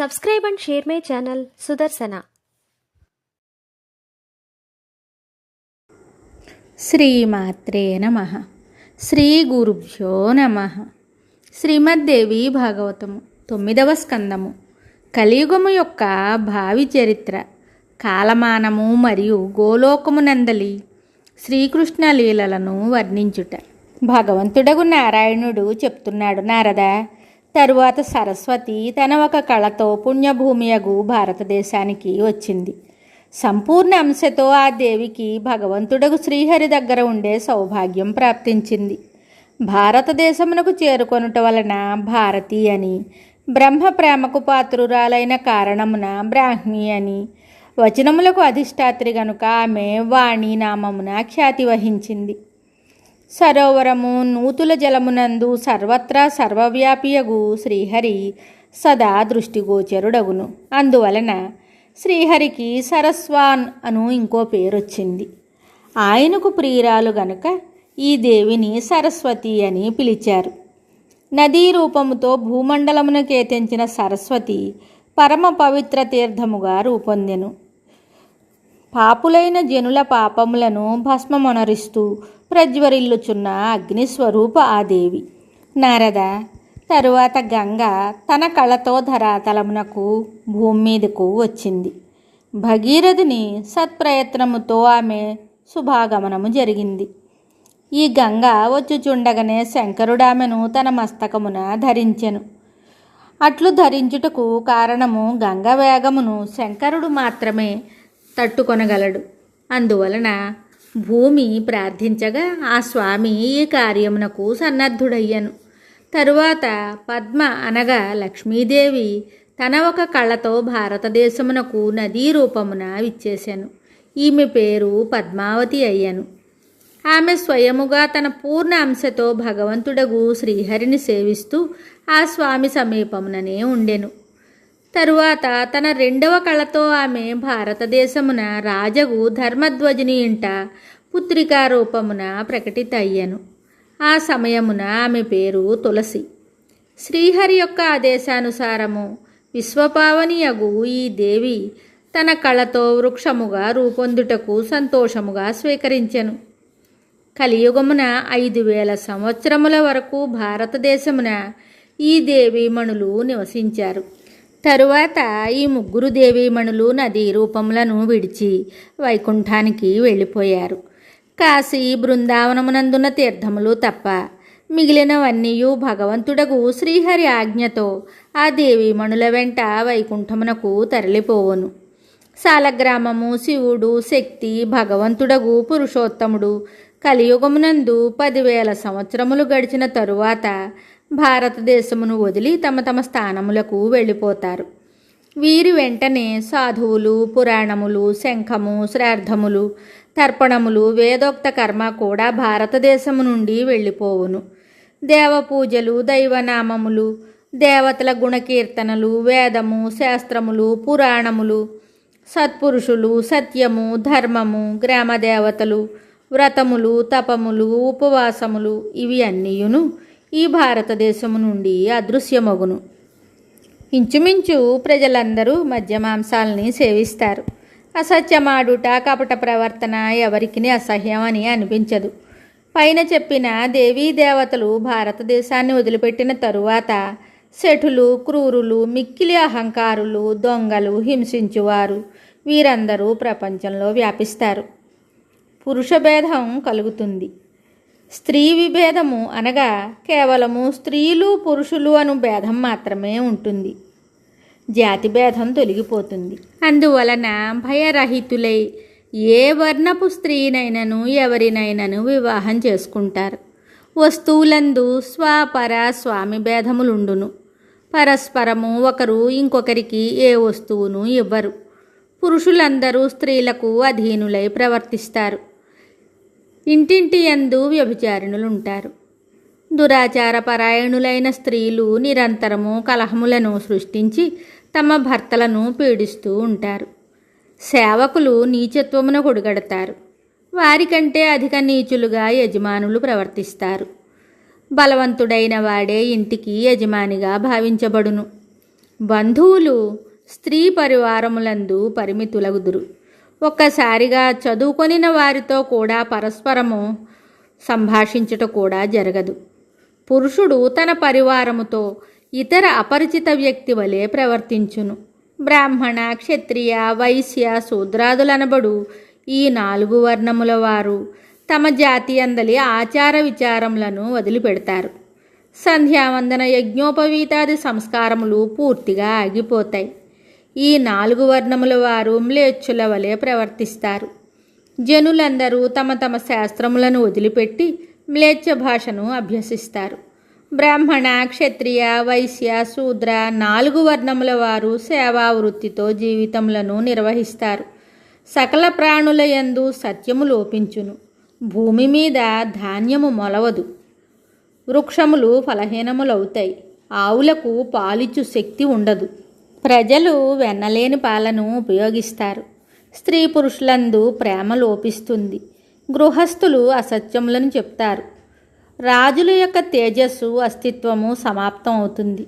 Subscribe and share my channel Sudarsana. శ్రీమాత్రే నమః. శ్రీ గురుభ్యో నమః. శ్రీమద్దేవి భాగవతము 9వ స్కందము. కలియుగము యొక్క భావి చరిత్ర, కాలమానము మరియు గోలోకమునందలి శ్రీకృష్ణ లీలలను వర్ణించుట. భగవంతుడగు నారాయణుడు చెప్తున్నాడు, నారద, తరువాత సరస్వతి తన ఒక కళతో పుణ్యభూమియగు భారతదేశానికి వచ్చింది. సంపూర్ణ అంశతో ఆ దేవికి భగవంతుడగు శ్రీహరి దగ్గర ఉండే సౌభాగ్యం ప్రాప్తించింది. భారతదేశమునకు చేరుకొనుట వలన భారతి అని, బ్రహ్మ ప్రేమకు పాత్రురాలైన కారణమున బ్రాహ్మి అని, వచనములకు అధిష్టాత్రి గనుక ఆమె వాణి నామమున ఖ్యాతి వహించింది. సరోవరము నూతుల జలమునందు సర్వత్రా సర్వవ్యాపియగు శ్రీహరి సదా దృష్టిగోచరుడగును. అందువలన శ్రీహరికి సరస్వాన్ అను ఇంకో పేరొచ్చింది. ఆయనకు ప్రియురాలు గనుక ఈ దేవిని సరస్వతి అని పిలిచారు. నదీ రూపముతో భూమండలమునకేతించిన సరస్వతి పరమ పవిత్ర తీర్థముగా రూపొందెను. పాపులైన జనుల పాపములను భస్మమొనరిస్తూ ప్రజ్వరిల్లుచున్న అగ్నిస్వరూప ఆ దేవి. నారద, తరువాత గంగ తన కళతో ధరాతలమునకు భూమి మీదకు వచ్చింది. భగీరథుని సత్ప్రయత్నముతో ఆమె శుభాగమనము జరిగింది. ఈ గంగ వచ్చుచుండగనే శంకరుడామెను తన మస్తకమున ధరించెను. అట్లు ధరించుటకు కారణము గంగ వేగమును శంకరుడు మాత్రమే తట్టుకొనగలడు. అందువలన భూమి ప్రార్థించగా ఆ స్వామి ఈ కార్యమునకు సన్నద్ధుడయ్యను. తరువాత పద్మ అనగా లక్ష్మీదేవి తన ఒక కళతో భారతదేశమునకు నదీ రూపమున విచ్చేశాను. ఈమె పేరు పద్మావతి అయ్యను. ఆమె స్వయముగా తన పూర్ణ అంశతో భగవంతుడగు శ్రీహరిని సేవిస్తూ ఆ స్వామి సమీపముననే ఉండెను. తరువాత తన రెండవ కళతో ఆమె భారతదేశమున రాజగు ధర్మధ్వజుని ఇంట పుత్రికా రూపమున ప్రకటిత అయ్యను. ఆ సమయమున ఆమె పేరు తులసి. శ్రీహరి యొక్క ఆదేశానుసారము విశ్వపావనియగు ఈ దేవి తన కళతో వృక్షముగా రూపొందుటకు సంతోషముగా స్వీకరించెను. కలియుగమున 5000 సంవత్సరముల వరకు భారతదేశమున ఈ దేవీమణులు నివసించారు. తరువాత ఈ 3 దేవీమణులు నదీ రూపములను విడిచి వైకుంఠానికి వెళ్ళిపోయారు. కాశీ బృందావనమునందున తీర్థములు తప్ప మిగిలినవన్నీ భగవంతుడగు శ్రీహరి ఆజ్ఞతో ఆ దేవీమణుల వెంట వైకుంఠమునకు తరలిపోవును. సాలగ్రామము శివుడు, శక్తి, భగవంతుడగు పురుషోత్తముడు కలియుగమునందు 10,000 సంవత్సరములు గడిచిన తరువాత భారతదేశమును వదిలి తమ తమ స్థానములకు వెళ్ళిపోతారు. వీరి వెంటనే సాధువులు, పురాణములు, శంఖము, శ్రాద్ధములు, తర్పణములు, వేదోక్త కర్మ కూడా భారతదేశము నుండి వెళ్ళిపోవును. దేవపూజలు, దైవనామములు, దేవతల గుణకీర్తనలు, వేదము, శాస్త్రములు, పురాణములు, సత్పురుషులు, సత్యము, ధర్మము, గ్రామదేవతలు, వ్రతములు, తపములు, ఉపవాసములు ఇవి అన్నీయును ఈ భారతదేశము నుండి అదృశ్యమగును. ఇంచుమించు ప్రజలందరూ మద్యమాంసాలని సేవిస్తారు. అసత్యమాడుట, కపట ప్రవర్తన ఎవరికి అసహ్యం అని అనిపించదు. పైన చెప్పిన దేవీ దేవతలు భారతదేశాన్ని వదిలిపెట్టిన తరువాత శఠులు, క్రూరులు, మిక్కిలి అహంకారులు, దొంగలు, హింసించువారు వీరందరూ ప్రపంచంలో వ్యాపిస్తారు. పురుష భేదం కలుగుతుంది. స్త్రీ విభేదము అనగా కేవలము స్త్రీలు పురుషులు అను భేదం మాత్రమే ఉంటుంది. జాతి భేదం తొలగిపోతుంది. అందువలన భయరహితులై ఏ వర్ణపు స్త్రీనైనను ఎవరినైనను వివాహం చేసుకుంటారు. వస్తువులందు స్వపర స్వామి భేదములుండును. పరస్పరము ఒకరు ఇంకొకరికి ఏ వస్తువును ఇవ్వరు. పురుషులందరూ స్త్రీలకు అధీనులై ప్రవర్తిస్తారు. ఇంటింటి యందు వ్యభిచారిణులుంటారు. దురాచార పరాయణులైన స్త్రీలు నిరంతరము కలహములను సృష్టించి తమ భర్తలను పీడిస్తూ ఉంటారు. సేవకులు నీచత్వమున కొడుగడతారు. వారికంటే అధిక నీచులుగా యజమానులు ప్రవర్తిస్తారు. బలవంతుడైన వాడే ఇంటికి యజమానిగా భావించబడును. బంధువులు స్త్రీ పరివారములందు పరిమితులగుదురు. ఒక్కసారిగా చదువుకొనిన వారితో కూడా పరస్పరము సంభాషించుట కూడా జరగదు. పురుషుడు తన పరివారముతో ఇతర అపరిచిత వ్యక్తి వలె ప్రవర్తించును. బ్రాహ్మణ, క్షత్రియ, వైశ్య, శూద్రాదులనబడు ఈ 4 వర్ణముల వారు తమ జాతి అందలి ఆచార విచారములను వదిలిపెడతారు. సంధ్యావందన, యజ్ఞోపవీతాది సంస్కారములు పూర్తిగా ఆగిపోతాయి. ఈ 4 వర్ణముల వారు మ్లేచ్చుల వలె ప్రవర్తిస్తారు. జనులందరూ తమ తమ శాస్త్రములను వదిలిపెట్టి మ్లేచ్ఛ భాషను అభ్యసిస్తారు. బ్రాహ్మణ, క్షత్రియ, వైశ్య, శూద్ర 4 వర్ణముల వారు సేవా వృత్తితో జీవితములను నిర్వహిస్తారు. సకల ప్రాణుల యందు సత్యము లోపించును. భూమి మీద ధాన్యము మొలవదు. వృక్షములు ఫలహీనములవుతాయి. ఆవులకు పాలిచ్చు శక్తి ఉండదు. ప్రజలు వెన్నలేని పాలను ఉపయోగిస్తారు. స్త్రీ పురుషులందు ప్రేమ లోపిస్తుంది. గృహస్థులు అసత్యములను చెప్తారు. రాజుల యొక్క తేజస్సు, అస్తిత్వము సమాప్తం అవుతుంది.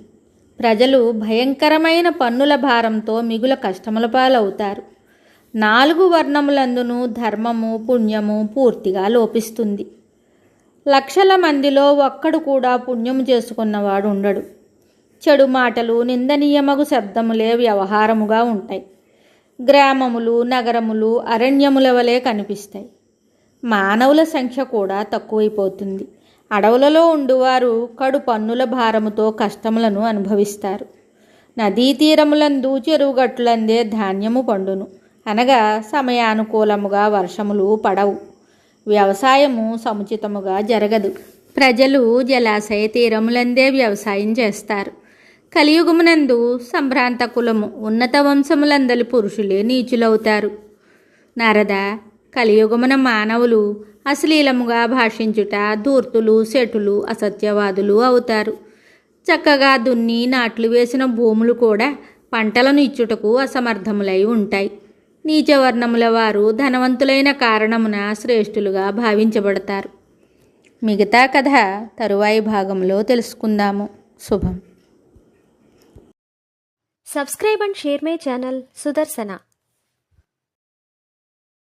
ప్రజలు భయంకరమైన పన్నుల భారంతో మిగుల కష్టముల పాలవుతారు. 4 వర్ణములందును ధర్మము, పుణ్యము పూర్తిగా లోపిస్తుంది. లక్షల మందిలో ఒక్కడు కూడా పుణ్యము చేసుకున్నవాడు ఉండడు. చెడు మాటలు, నిందనీయమగు శబ్దములే వ్యవహారముగా ఉంటాయి. గ్రామములు, నగరములు అరణ్యముల వలె కనిపిస్తాయి. మానవుల సంఖ్య కూడా తక్కువైపోతుంది. అడవులలో ఉండువారు కడు పన్నుల భారముతో కష్టములను అనుభవిస్తారు. నదీ తీరములందు, చెరువుగట్టులందే ధాన్యము పండును. అనగా సమయానుకూలముగా వర్షములు పడవు. వ్యవసాయము సముచితముగా జరగదు. ప్రజలు జలాశయ తీరములందే వ్యవసాయం చేస్తారు. కలియుగమునందు సంభ్రాంత కులము, ఉన్నత వంశములందలి పురుషులే నీచులవుతారు. నారద, కలియుగమున మానవులు అశ్లీలముగా భాషించుట, ధూర్తులు, శఠులు, అసత్యవాదులు అవుతారు. చక్కగా దున్ని నాట్లు వేసిన భూములు కూడా పంటలను ఇచ్చుటకు అసమర్థములై ఉంటాయి. నీచవర్ణముల వారు ధనవంతులైన కారణమున శ్రేష్ఠులుగా భావించబడతారు. మిగతా కథ తరువాయి భాగంలో తెలుసుకుందాము. శుభం. Subscribe and share my channel Sudarsana.